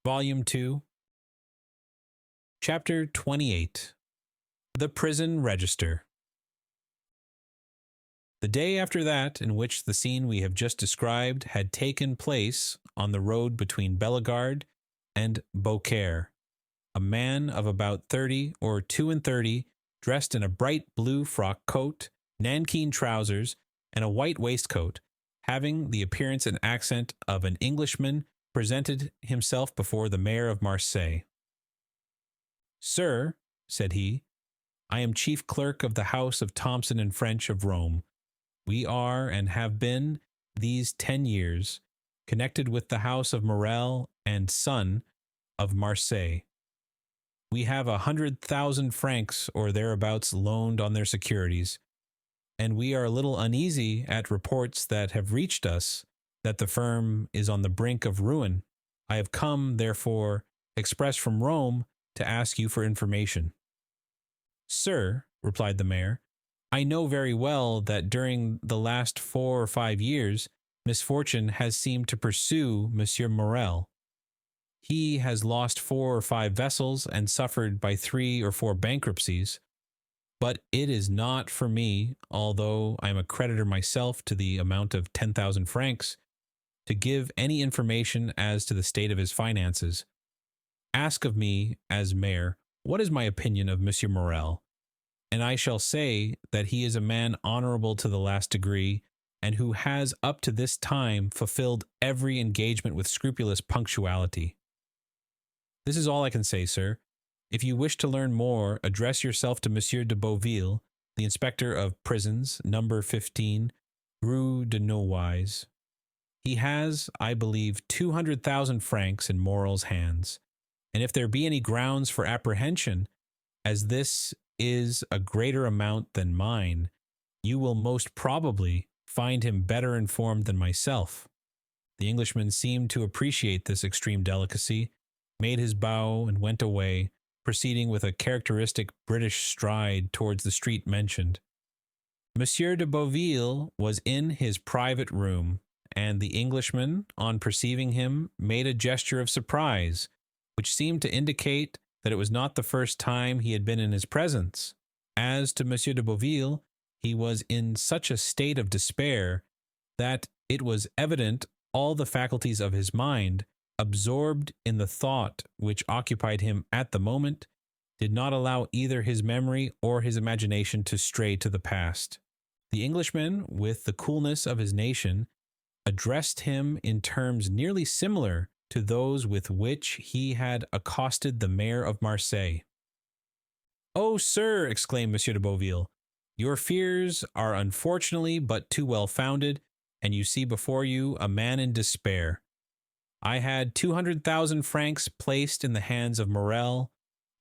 Volume 2, Chapter 28, The Prison Register. The day after that in which the scene we have just described had taken place on the road between Bellegarde and Beaucaire, a man of about 30 or 32, dressed in a bright blue frock coat, nankeen trousers, and a white waistcoat, having the appearance and accent of an Englishman, presented himself before the mayor of Marseille. "Sir," said he, "I am chief clerk of the house of Thomson and French of Rome. We are, and have been, these 10 years, connected with the house of Morel and Son of Marseille. We have 100,000 francs or thereabouts loaned on their securities, and we are a little uneasy at reports that have reached us that the firm is on the brink of ruin. I have come, therefore, express from Rome to ask you for information." "Sir," replied the mayor, "I know very well that during the last 4 or 5 years misfortune has seemed to pursue Monsieur Morel. He has lost 4 or 5 vessels and suffered by 3 or 4 bankruptcies. But it is not for me, although I am a creditor myself to the amount of 10,000 francs, to give any information as to the state of his finances. Ask of me, as mayor, what is my opinion of Monsieur Morel, and I shall say that he is a man honorable to the last degree, and who has up to this time fulfilled every engagement with scrupulous punctuality. This is all I can say, sir. If you wish to learn more, address yourself to Monsieur de Beauville, the inspector of prisons, number 15, Rue de Nowise. He has, I believe, 200,000 francs in Morel's hands, and if there be any grounds for apprehension, as this is a greater amount than mine, you will most probably find him better informed than myself." The Englishman seemed to appreciate this extreme delicacy, made his bow, and went away, proceeding with a characteristic British stride towards the street mentioned. Monsieur de Beauville was in his private room, and the Englishman, on perceiving him, made a gesture of surprise, which seemed to indicate that it was not the first time he had been in his presence. As to Monsieur de Beauville, he was in such a state of despair that it was evident all the faculties of his mind, absorbed in the thought which occupied him at the moment, did not allow either his memory or his imagination to stray to the past. The Englishman, with the coolness of his nation, addressed him in terms nearly similar to those with which he had accosted the mayor of Marseille. "Oh, sir," exclaimed Monsieur de Beauville, "your fears are unfortunately but too well founded, and you see before you a man in despair. I had 200,000 francs placed in the hands of Morel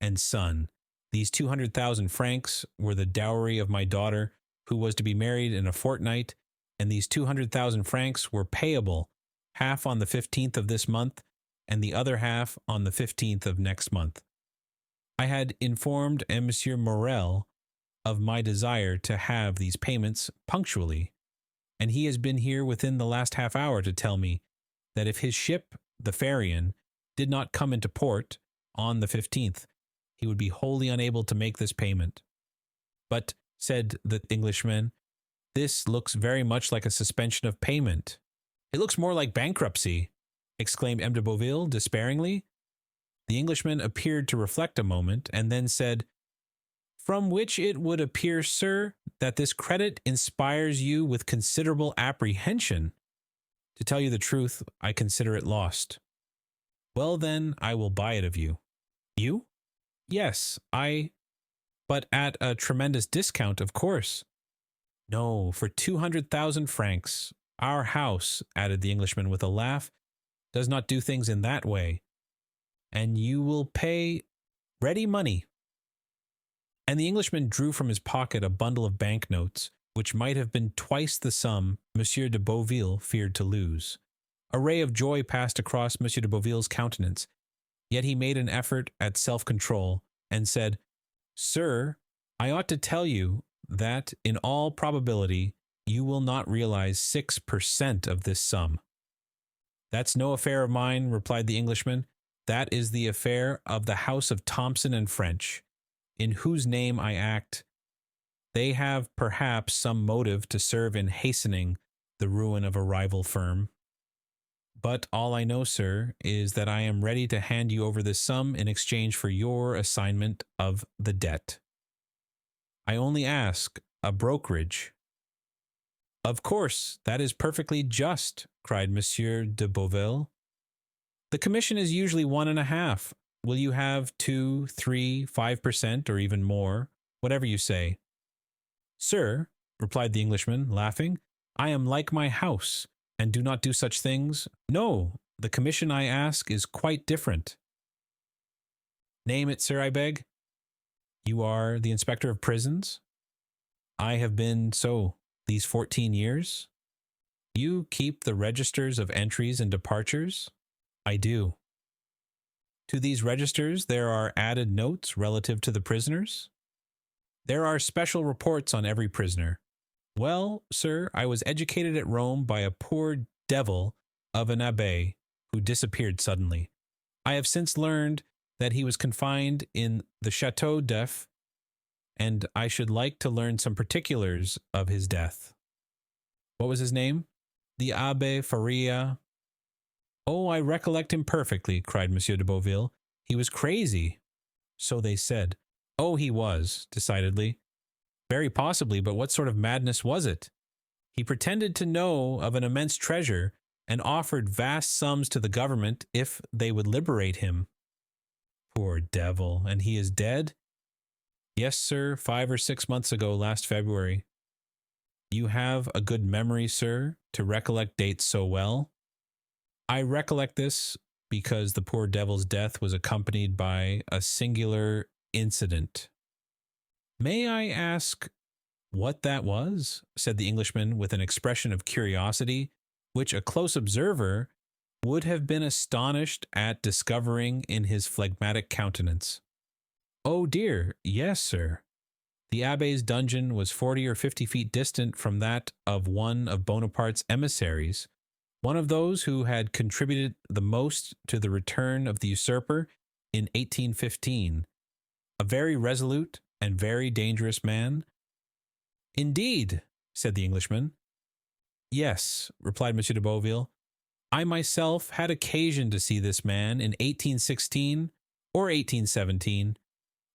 and Son. These 200,000 francs were the dowry of my daughter, who was to be married in a fortnight, and these 200,000 francs were payable, half on the 15th of this month, and the other half on the 15th of next month. I had informed Monsieur Morel of my desire to have these payments punctually, and he has been here within the last half hour to tell me that if his ship, the Pharian, did not come into port on the 15th, he would be wholly unable to make this payment. But," said the Englishman, "this looks very much like a suspension of payment." "It looks more like bankruptcy," exclaimed M. de Beauville despairingly. The Englishman appeared to reflect a moment, and then said, "From which it would appear, sir, that this credit inspires you with considerable apprehension. To tell you the truth, I consider it lost." "Well, then, I will buy it of you." "You?" "Yes, but at a tremendous discount, of course." "No, for 200,000 francs. Our house," added the Englishman with a laugh, "does not do things in that way. And you will pay ready money." And the Englishman drew from his pocket a bundle of banknotes, which might have been twice the sum Monsieur de Beauville feared to lose. A ray of joy passed across Monsieur de Beauville's countenance, yet he made an effort at self-control, and said, "Sir, I ought to tell you that, in all probability, you will not realize 6% of this sum." "That's no affair of mine," replied the Englishman. That is the affair of the house of Thompson and French, in whose name I act. They have perhaps some motive to serve in hastening the ruin of a rival firm. But all I know, sir, is that I am ready to hand you over this sum in exchange for your assignment of the debt. I only ask a brokerage. Of course, that is perfectly just, cried Monsieur de Beauville. The commission is usually 1.5. Will you have 2, 3, 5%, or even more, whatever you say? Sir, replied the Englishman, laughing, I am like my house, and do not do such things. No, the commission I ask is quite different. Name it, sir, I beg. You are the inspector of prisons? I have been so these 14 years. You keep the registers of entries and departures? I do. To these registers there are added notes relative to the prisoners? There are special reports on every prisoner. Well, sir, I was educated at Rome by a poor devil of an abbé who disappeared suddenly. I have since learned that he was confined in the Château d'If, and I should like to learn some particulars of his death. What was his name? The Abbé Faria. Oh, I recollect him perfectly, cried Monsieur de Beauville. He was crazy. So they said. Oh, he was, decidedly. Very possibly, but what sort of madness was it? He pretended to know of an immense treasure and offered vast sums to the government if they would liberate him. Poor devil, and he is dead? Yes, sir, 5 or 6 months ago, last February. You have a good memory, sir, to recollect dates so well. I recollect this because the poor devil's death was accompanied by a singular incident. May I ask what that was? Said the Englishman with an expression of curiosity, which a close observer would have been astonished at discovering in his phlegmatic countenance. Oh dear, yes, sir. The abbé's dungeon was 40 or 50 feet distant from that of one of Bonaparte's emissaries, one of those who had contributed the most to the return of the usurper in 1815, a very resolute and very dangerous man. Indeed, said the Englishman. Yes, replied Monsieur de Beauville. I myself had occasion to see this man in 1816 or 1817,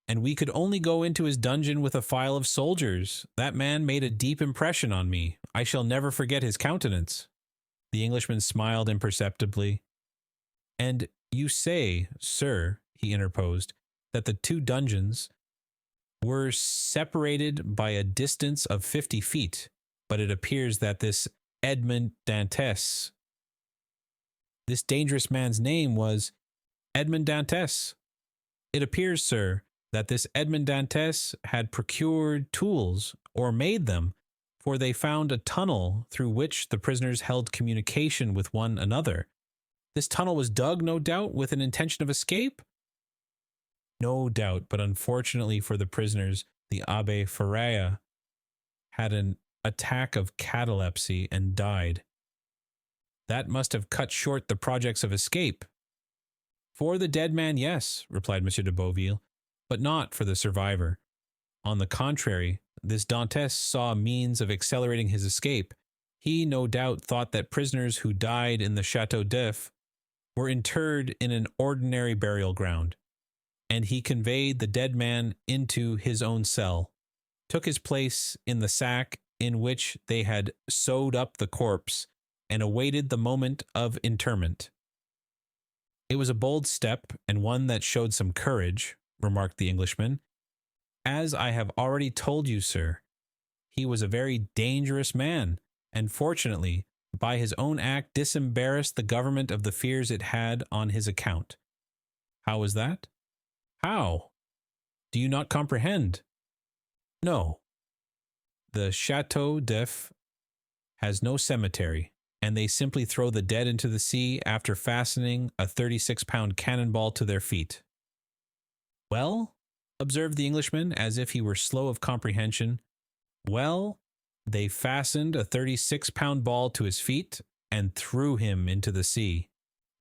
and we could only go into his dungeon with a file of soldiers. That man made a deep impression on me. I shall never forget his countenance. The Englishman smiled imperceptibly. And you say, sir, he interposed, that the two dungeons were separated by a distance of 50 feet, but it appears that this Edmond Dantès, this dangerous man's name was Edmond Dantès. It appears, sir, that this Edmond Dantès had procured tools, or made them, for they found a tunnel through which the prisoners held communication with one another. This tunnel was dug, no doubt, with an intention of escape? No doubt, but unfortunately for the prisoners, the Abbé Faria had an attack of catalepsy and died. That must have cut short the projects of escape. For the dead man, yes, replied Monsieur de Beauville, but not for the survivor. On the contrary, this Dantès saw a means of accelerating his escape. He no doubt thought that prisoners who died in the Château d'If were interred in an ordinary burial ground, and he conveyed the dead man into his own cell, took his place in the sack in which they had sewed up the corpse, and awaited the moment of interment. It was a bold step, and one that showed some courage, remarked the Englishman. As I have already told you, sir, he was a very dangerous man, and fortunately, by his own act, disembarrassed the government of the fears it had on his account. How was that? How? Do you not comprehend? No. The Château d'If has no cemetery, and they simply throw the dead into the sea after fastening a 36-pound cannonball to their feet. Well, observed the Englishman, as if he were slow of comprehension, well, they fastened a 36-pound ball to his feet and threw him into the sea.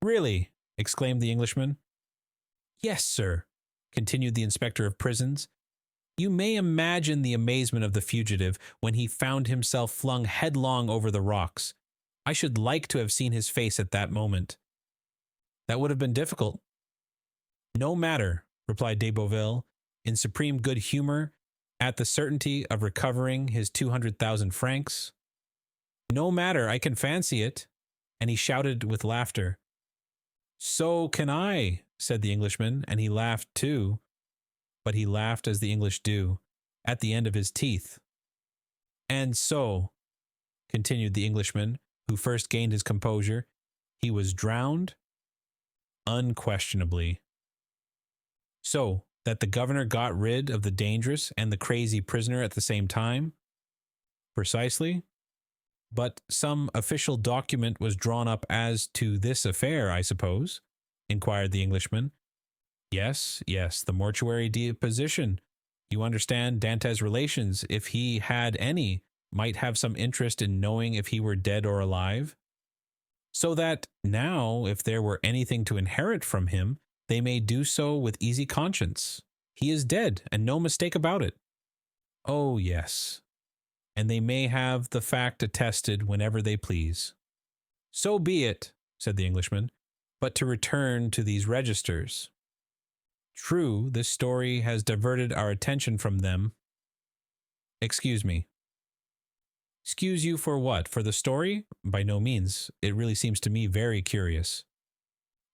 Really? Exclaimed the Englishman. Yes, sir, continued the inspector of prisons. You may imagine the amazement of the fugitive when he found himself flung headlong over the rocks. I should like to have seen his face at that moment. That would have been difficult. No matter, replied de Beauville, in supreme good humor, at the certainty of recovering his 200,000 francs. No matter, I can fancy it. And he shouted with laughter. So can I, said the Englishman, and he laughed too. But he laughed as the English do, at the end of his teeth. And so, continued the Englishman, who first gained his composure, he was drowned? Unquestionably. So, that the governor got rid of the dangerous and the crazy prisoner at the same time? Precisely. But some official document was drawn up as to this affair, I suppose? Inquired the Englishman. Yes, the mortuary deposition. You understand Dantes' relations, if he had any, might have some interest in knowing if he were dead or alive. So that now, if there were anything to inherit from him, they may do so with easy conscience. He is dead, and no mistake about it. Oh, yes. And they may have the fact attested whenever they please. So be it, said the Englishman, but to return to these registers. True, this story has diverted our attention from them. Excuse me. Excuse you for what? For the story? By no means. It really seems to me very curious.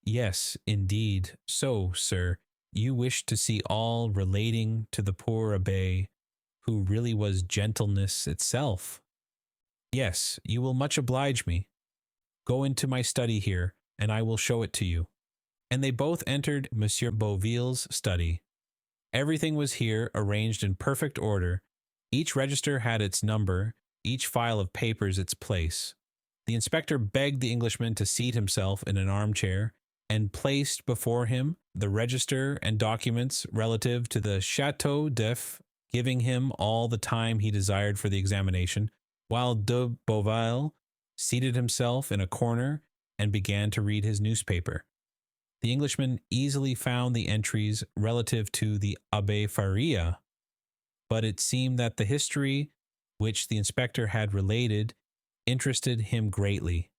Yes, indeed. So, sir, you wish to see all relating to the poor abbé, who really was gentleness itself. Yes, you will much oblige me. Go into my study here, and I will show it to you. And they both entered Monsieur Beauville's study. Everything was here arranged in perfect order. Each register had its number, each file of papers its place. The inspector begged the Englishman to seat himself in an armchair, and placed before him the register and documents relative to the Château d'If, giving him all the time he desired for the examination, while de Beauville seated himself in a corner and began to read his newspaper. The Englishman easily found the entries relative to the Abbé Faria, but it seemed that the history which the inspector had related interested him greatly.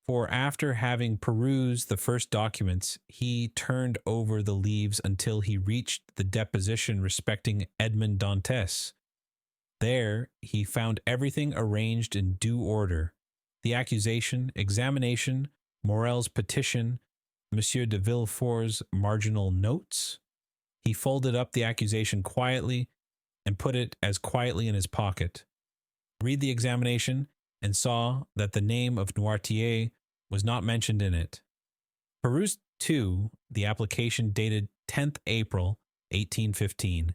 For after having perused the first documents, he turned over the leaves until he reached the deposition respecting Edmond Dantes. There he found everything arranged in due order: the accusation, examination, Morel's petition, Monsieur de Villefort's marginal notes. He folded up the accusation quietly and put it as quietly in his pocket. Read the examination and saw that the name of Noirtier was not mentioned in it. Perused, too, the application dated 10th April, 1815,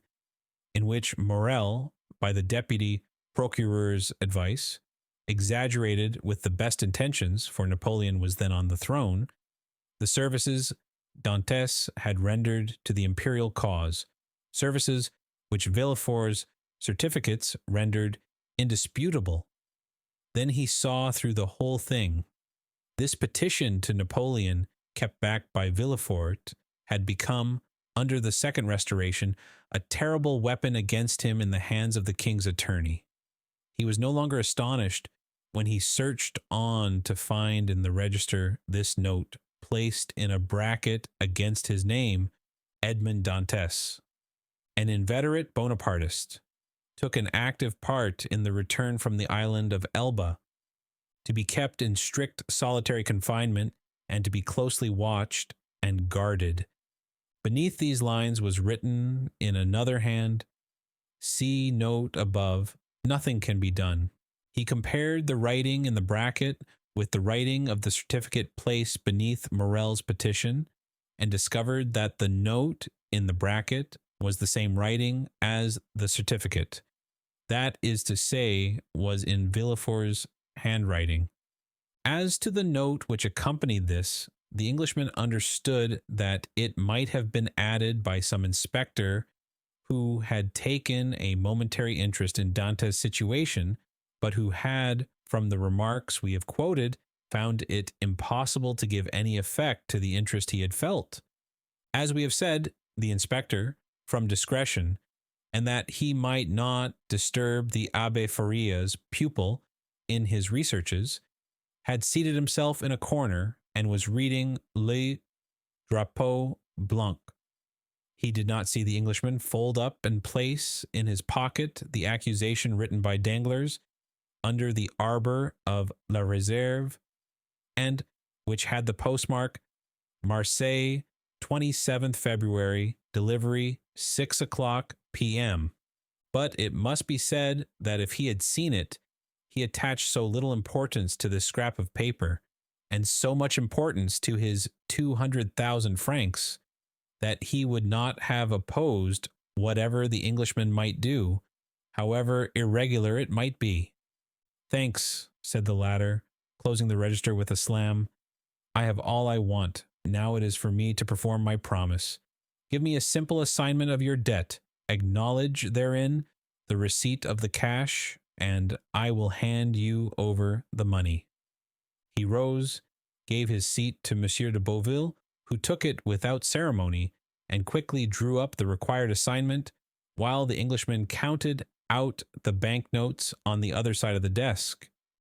in which Morel, by the deputy procureur's advice, exaggerated with the best intentions, for Napoleon was then on the throne, the services Dantes had rendered to the imperial cause, services which Villefort's certificates rendered indisputable. Then he saw through the whole thing. This petition to Napoleon, kept back by Villefort, had become, under the Second Restoration, a terrible weapon against him in the hands of the king's attorney. He was no longer astonished when he searched on to find in the register this note, placed in a bracket against his name, Edmond Dantes, an inveterate Bonapartist, took an active part in the return from the island of Elba, to be kept in strict solitary confinement and to be closely watched and guarded. Beneath these lines was written in another hand, "See note above, nothing can be done." He compared the writing in the bracket with the writing of the certificate placed beneath Morel's petition, and discovered that the note in the bracket was the same writing as the certificate. That is to say, was in Villefort's handwriting. As to the note which accompanied this, the Englishman understood that it might have been added by some inspector who had taken a momentary interest in Dantes' situation, but who had, from the remarks we have quoted, found it impossible to give any effect to the interest he had felt. As we have said, the inspector, from discretion, and that he might not disturb the Abbé Faria's pupil in his researches, had seated himself in a corner and was reading Le Drapeau Blanc. He did not see the Englishman fold up and place in his pocket the accusation written by Danglars under the arbor of La Réserve, and which had the postmark Marseille, 27th February, delivery 6 o'clock p.m. But it must be said that if he had seen it, he attached so little importance to this scrap of paper, and so much importance to his 200,000 francs, that he would not have opposed whatever the Englishman might do, however irregular it might be. "Thanks," said the latter, closing the register with a slam. "I have all I want. Now it is for me to perform my promise. Give me a simple assignment of your debt. Acknowledge therein the receipt of the cash, and I will hand you over the money." He rose, gave his seat to Monsieur de Beauville, who took it without ceremony, and quickly drew up the required assignment, while the Englishman counted out the banknotes on the other side of the desk.